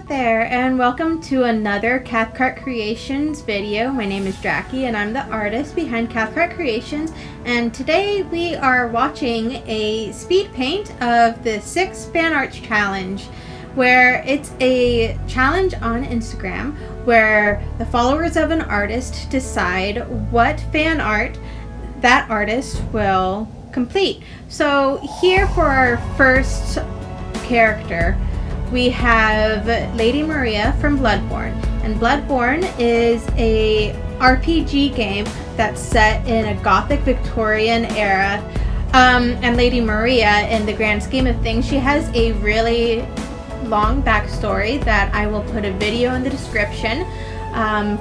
there, and welcome to another Cathcart Creations video. My name is Jackie and I'm the artist behind Cathcart Creations, and today we are watching a speed paint of the 6 fan arts challenge, where it's a challenge on Instagram where the followers of an artist decide what fan art that artist will complete. So here for our first character, we have Lady Maria from Bloodborne, and Bloodborne is a RPG game that's set in a Gothic Victorian era, and Lady Maria, in the grand scheme of things, she has a really long backstory that I will put a video in the description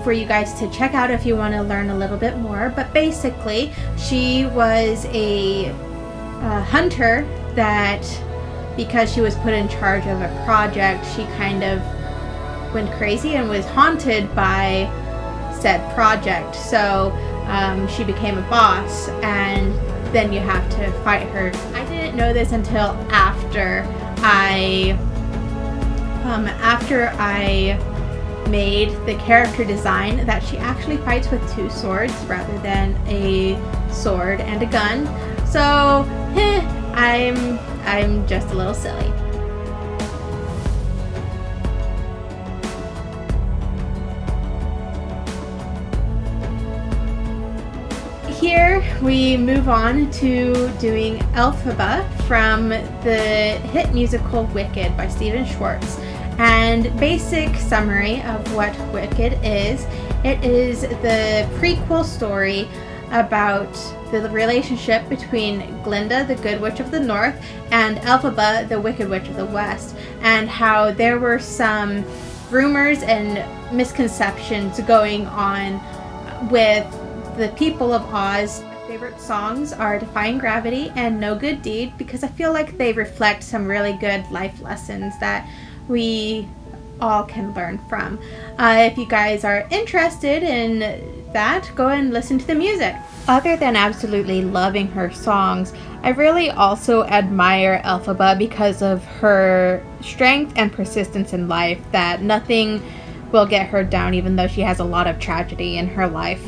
for you guys to check out if you want to learn a little bit more. But basically, she was a hunter that, because she was put in charge of a project, she kind of went crazy and was haunted by said project. So she became a boss, and then you have to fight her. I didn't know this until after I made the character design, that she actually fights with 2 swords rather than a sword and a gun. So I'm just a little silly. Here we move on to doing Elphaba from the hit musical Wicked by Stephen Schwartz. And basic summary of what Wicked is: it is the prequel story about the relationship between Glinda, the Good Witch of the North, and Elphaba, the Wicked Witch of the West, and how there were some rumors and misconceptions going on with the people of Oz. My favorite songs are Defying Gravity and No Good Deed, because I feel like they reflect some really good life lessons that we all can learn from. If you guys are interested in that, go and listen to the music. Other than absolutely loving her songs, I really also admire Elphaba because of her strength and persistence in life, that nothing will get her down even though she has a lot of tragedy in her life.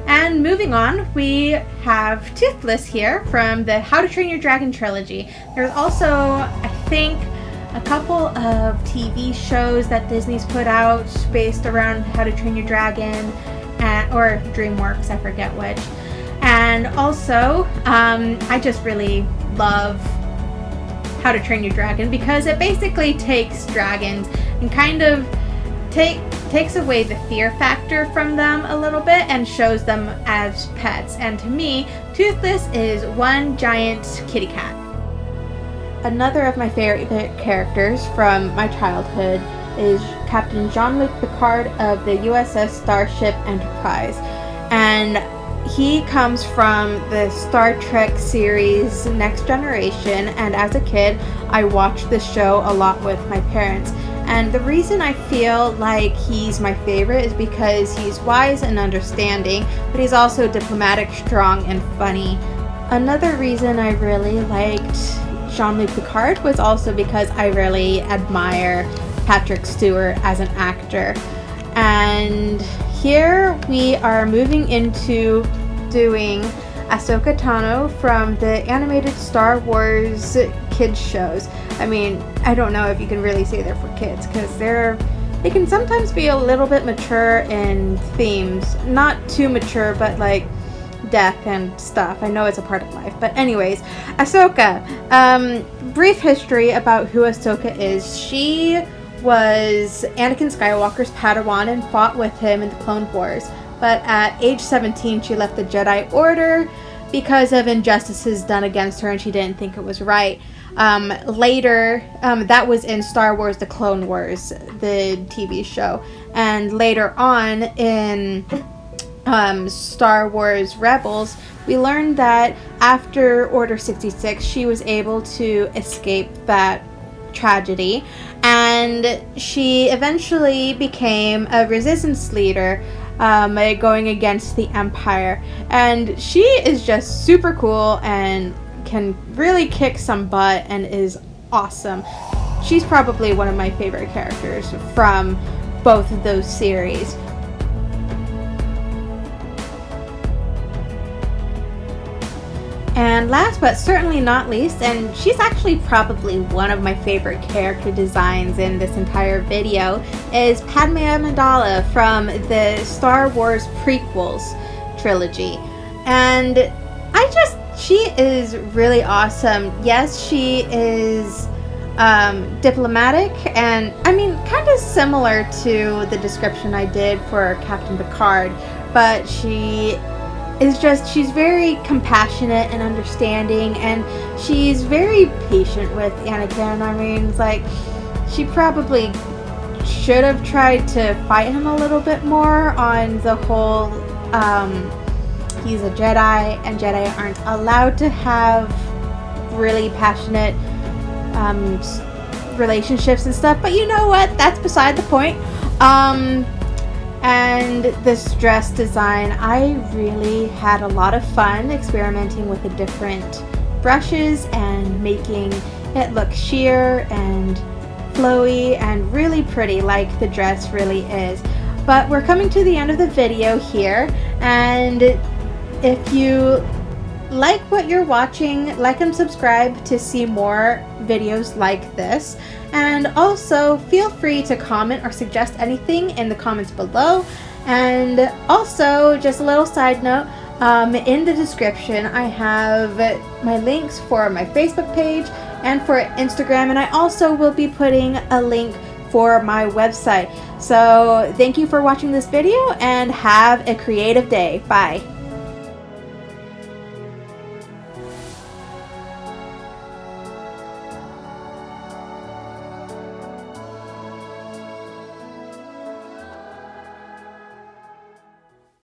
And moving on, we have Toothless here from the How to Train Your Dragon trilogy. There's also, I think, a couple of TV shows that Disney's put out based around How to Train Your Dragon, or DreamWorks, I forget which. And also, I just really love How to Train Your Dragon because it basically takes dragons and kind of takes away the fear factor from them a little bit and shows them as pets. And to me, Toothless is one giant kitty cat. Another of my favorite characters from my childhood is Captain JeanLuc Picard of the USS Starship Enterprise. And he comes from the Star Trek series Next Generation, and as a kid, I watched this show a lot with my parents. And the reason I feel like he's my favorite is because he's wise and understanding, but he's also diplomatic, strong, and funny. Another reason I really liked JeanLuc Picard was also because I really admire Patrick Stewart as an actor. And here we are moving into doing Ahsoka Tano from the animated Star Wars kids shows. I mean, I don't know if you can really say they're for kids, because they can sometimes be a little bit mature in themes. Not too mature, but like death and stuff. I know it's a part of life. But anyways, Ahsoka. Brief history about who Ahsoka is. She was Anakin Skywalker's Padawan and fought with him in the Clone Wars. But at age 17, she left the Jedi Order because of injustices done against her, and she didn't think it was right. Later, that was in Star Wars: The Clone Wars, the TV show. And later on in Star Wars Rebels, we learned that after Order 66, she was able to escape that tragedy, and she eventually became a resistance leader, going against the Empire. And she is just super cool and can really kick some butt and is awesome. she's probably one of my favorite characters from both of those series. And last but certainly not least, and she's actually probably one of my favorite character designs in this entire video, is Padme Amidala from the Star Wars prequels trilogy. And she is really awesome. Yes, she is diplomatic, and I mean, kind of similar to the description I did for Captain Picard, but she's very compassionate and understanding, and she's very patient with Anakin. I mean, it's like, she probably should have tried to fight him a little bit more on the whole, he's a Jedi, and Jedi aren't allowed to have really passionate relationships and stuff, but you know what? That's beside the point. And this dress design, I really had a lot of fun experimenting with the different brushes and making it look sheer and flowy and really pretty, like the dress really is. But we're coming to the end of the video here, and if you like what you're watching, like and subscribe to see more videos like this, and also feel free to comment or suggest anything in the comments below. And also, just a little side note, in the description I have my links for my Facebook page and for Instagram, and I also will be putting a link for my website. So thank you for watching this video, and have a creative day. Bye.